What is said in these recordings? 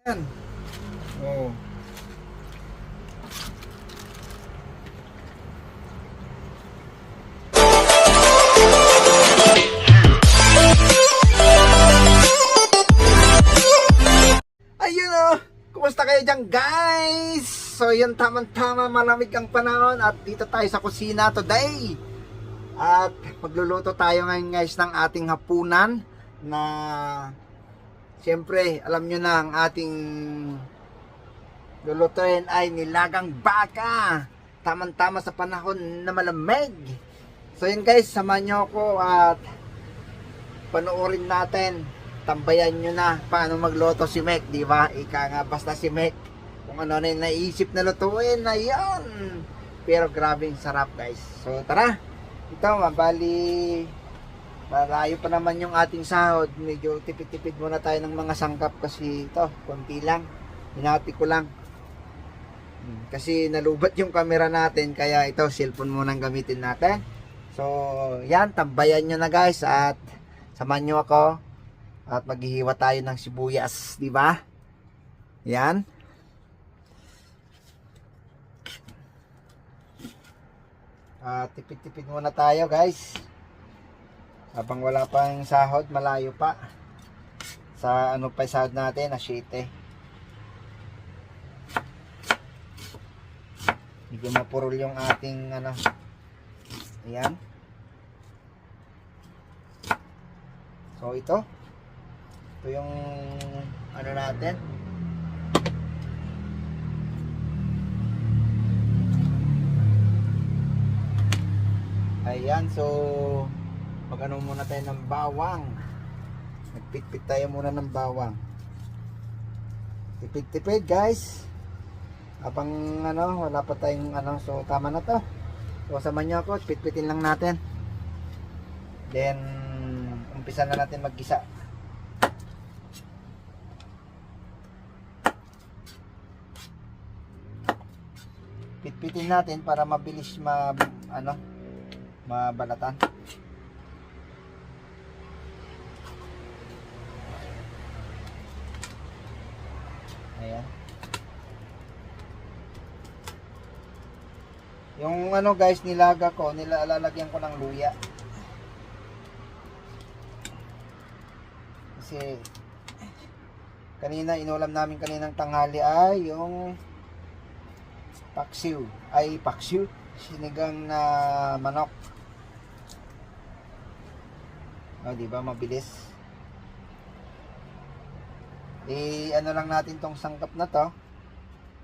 Yan. Oh. Ayun oh. Kumusta kayo dyan guys? So yun, tamang-tama, malamig ang panahon at dito tayo sa kusina today. At magluluto tayo ngayon guys ng ating hapunan na siyempre, alam nyo na ang ating lulutuin ay nilagang baka. Tamang-tama sa panahon na malamig. So yun guys, samahan nyo ako at panoorin natin. Tambayan nyo na paano magluto si Mek, di ba? Ika nga basta si Mek. Kung ano na yung naisip na lutuin na yan. Pero grabe yung sarap guys. So tara, ito mabali malayo pa naman yung ating sahod. Medyo tipid-tipid muna tayo ng mga sangkap kasi ito, konti lang. Hinati ko lang. Kasi nalubat yung camera natin, kaya ito, cellphone muna ang gamitin natin. So, yan, tambayan nyo na guys at samahan nyo ako at maghihiwa tayo ng sibuyas, di ba? Yan. Tipid-tipid muna tayo guys. Habang wala pa yung sahod, malayo pa. Sa ano pa yung sahod natin, na 7. Medyo mapurol yung ating ano. Ayan. So ito yung ano natin. Ayan, so mag-ano muna tayo ng bawang. Nagpitpit tayo muna ng bawang. Tipid-tipid guys. Habang ano, wala pa tayong ano, so tama na to. So samahan nyo ako, pitpitin lang natin. Then umpisa na natin maggisa. Pitpitin natin para mabilis mabalatan. Ayan. Yung ano guys, nilaga ko, nilalagyan ko ng luya. Kasi kanina inulam namin kaninang tanghali ay yung paksiw, sinigang na manok. Oh, di ba mabilis? Ano lang natin tong sangkap na to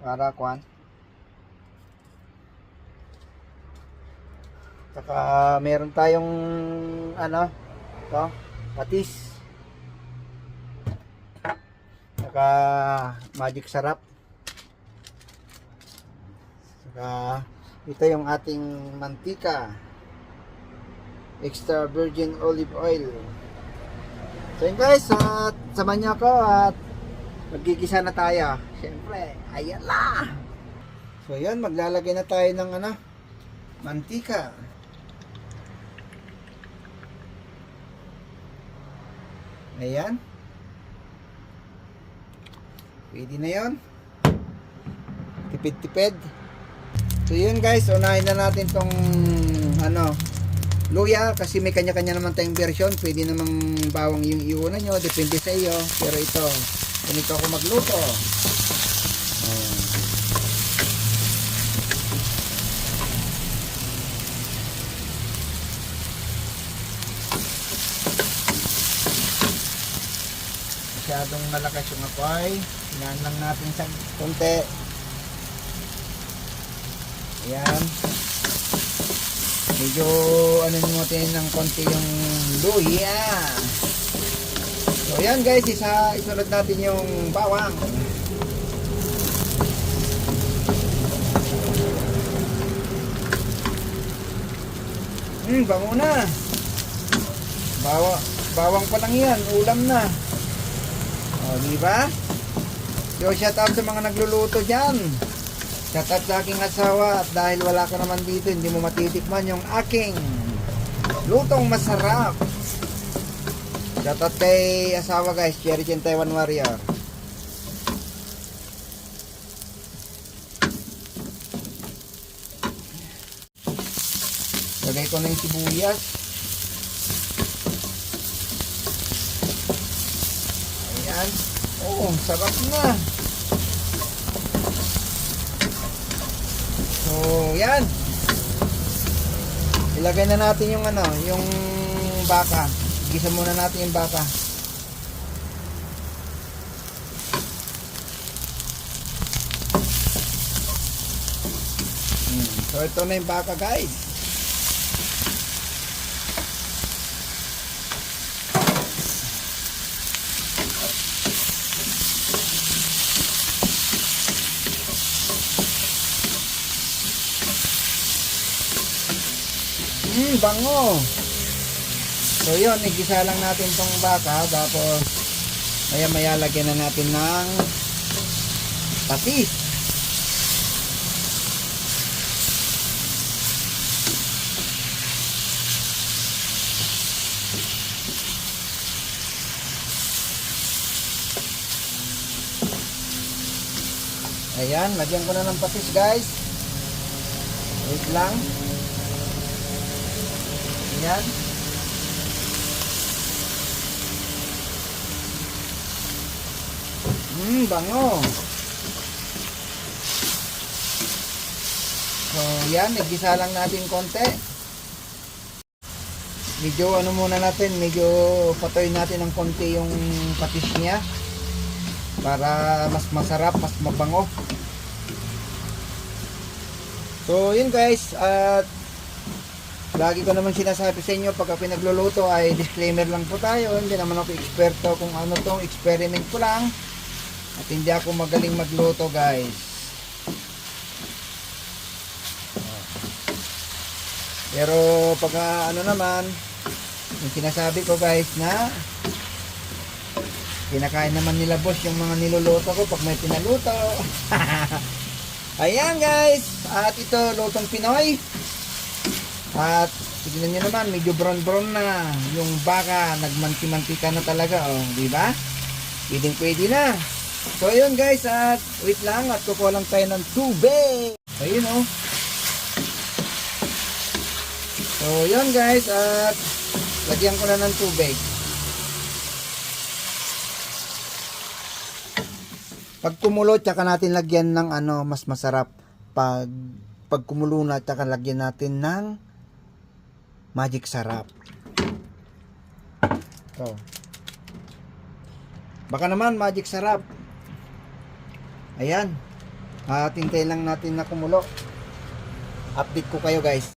para kuan. Saka meron tayong ano to, patis. Saka magic sarap. Saka ito yung ating mantika, extra virgin olive oil. So yun guys, at samahan nyo ako at magigisa na tayo. Siyempre, ayan na. So yun, maglalagay na tayo ng ano, mantika. Ayan. Pwede na yun. Tipid-tipid. So yun guys, unahin na natin tong ano, luya, kasi may kanya-kanya naman tayong version. Pwede namang bawang yung iuna nyo, depende sa iyo. Pero ito, ganito ako magluto. Masyadong malakas yung apoy. Hinaan lang natin sa konti. Ayan. Medyo ano natin ng konti yung luya. So ayan guys, isunod natin yung bawang. Bango na. Bawang pa lang yan, ulam na. O, diba? So shout out sa mga nagluluto dyan. Shout out sa aking asawa, at dahil wala ka naman dito, hindi mo matitikman yung aking lutong masarap. Shout out kay asawa guys, Cherry Chen Taiwan Warrior. Lagay ko na yung sibuyas. Ayan. Oh, sarap na. So, yan. Ilagay na natin yung ano, yung baka. Gisa muna natin yung baka. So, ito na yung baka, guys. Bango. So yun, igisa lang natin tong baka, tapos maya maya lagyan na natin ng patis. Ayan, lagyan ko na ng patis, guys. Wait lang. Ayan. Bango. So, yan, nagisa lang natin konti. Medyo ano muna natin, medyo patoy natin ng konti yung patis niya para mas masarap, mas mabango. So, yun guys, at lagi ko naman sinasabi sa inyo pagka pinagluluto ay disclaimer lang po tayo. Hindi naman ako eksperto kung ano tong, experiment ko lang. At hindi ako magaling magluto, guys. Pero pagka ano naman, yung sinasabi ko guys na kinakain naman nila boss yung mga niluluto ko pag may pinaluto. Ayan guys, at ito lutong Pinoy. At tignan nyo naman, medyo brown na yung baka, nagmanti-mantika na talaga, oh, di ba? Pwede na. So ayun guys, at wait lang, at kukuha lang tayo ng tubig. Ayun oh. So yun guys, at lagyan ko na ng tubig. Pag kumulo, tsaka natin lagyan ng ano, mas masarap. Pag kumulo na, tsaka lagyan natin ng magic sarap. Oh. Baka naman magic sarap. Ayan. Hintayin lang natin na kumulo. Update ko kayo guys.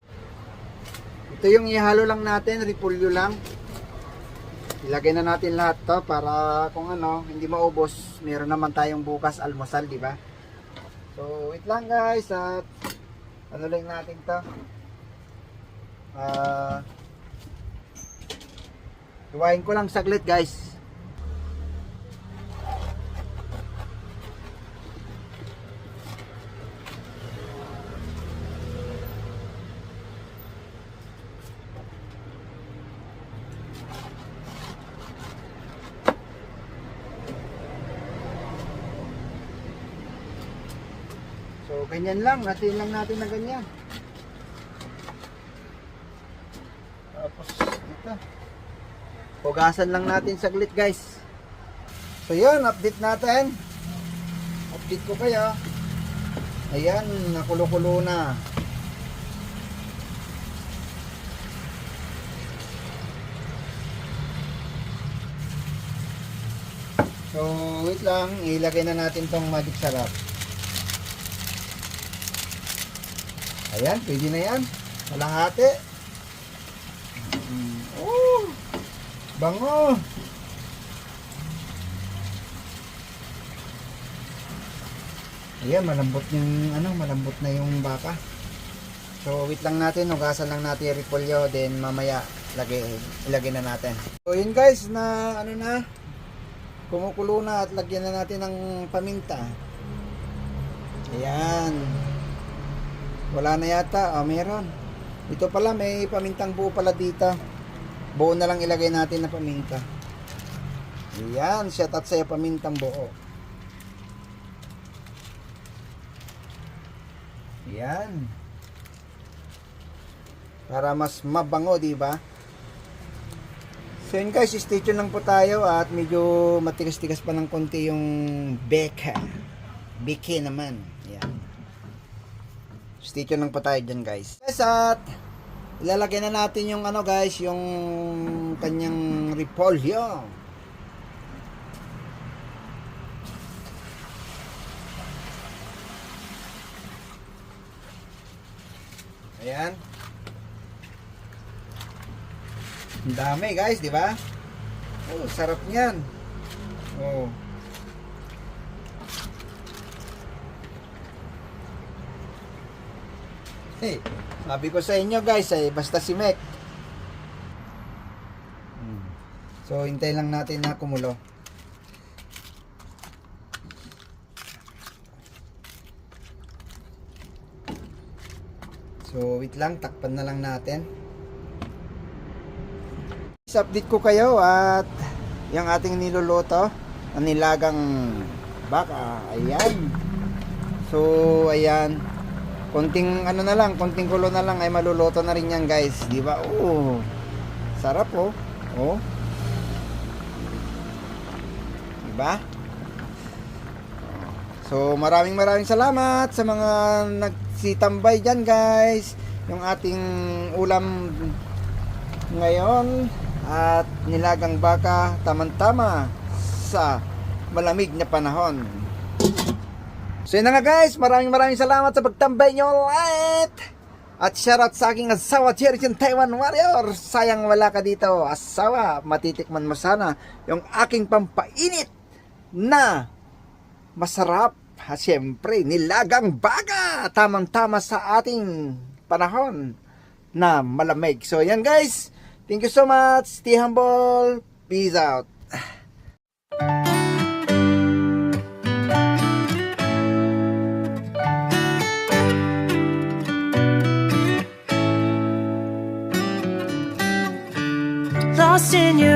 Ito yung ihalo lang natin, repolyo lang. Ilagay na natin lahat to para kung ano, hindi maubos. Meron naman tayong bukas almusal, di ba? So, wait lang guys, at ano lang natin to. Iwain ko lang saglit guys. So, ganyan lang. Natin lang natin na ganyan. Tapos, dito. Hugasan lang natin saglit, guys. So, yun. Update natin. Update ko kayo. Ayan. Nakulo-kulo na. So, wait lang. Ilagay na natin tong magic sarap. Ayan, pwede na yan. Kalahati. Oh, bango. Ayan, malambot yung ano, malambot na yung baka. So, wait lang natin, hugasan lang natin yung repolyo, then mamaya ilagay na natin. So, yun guys, na ano na, kumukulo na at lagyan na natin ng paminta. Ayan. Wala na yata, meron. Ito pala, may pamintang buo pala dito. Buo na lang ilagay natin na paminta. Ayan, shout out sa'yo pamintang buo. Ayan. para mas mabango, di ba? So yun guys, stay tuned lang po tayo at medyo matigas-tigas pa ng konti yung beka. Beke naman. Yan. Stay tuned lang po tayo dyan guys. Yes, at ilalagay na natin yung ano guys, yung kanyang repolyo. Ayan. Ang dami guys, di ba? Oh, sarap niyan. Oh. Hey, sabi ko sa inyo guys, ay basta si Mek. So, hintay lang natin na kumulo. So, wait lang, takpan na lang natin. Update ko kayo at yung ating niluluto, ang nilagang baka, ayan. So, ayan. Konting ano na lang, konting kulo na lang ay maluluto na rin yan guys, di ba? Oh, sarap oh. Oh. Di ba? So, maraming salamat sa mga nagsitambay dyan guys. Yung ating ulam ngayon at nilagang baka, tamang-tama sa malamig na panahon. So yun na nga guys, maraming salamat sa pagtambay nyo ulit. At shoutout sa aking asawa, Cherry Taiwan Warrior. Sayang wala ka dito, asawa. Matitikman mo sana yung aking pampainit na masarap. Siyempre, nilagang baka, tamang-tama sa ating panahon na malamig. So yan guys, thank you so much. Stay humble. Peace out. Lost in your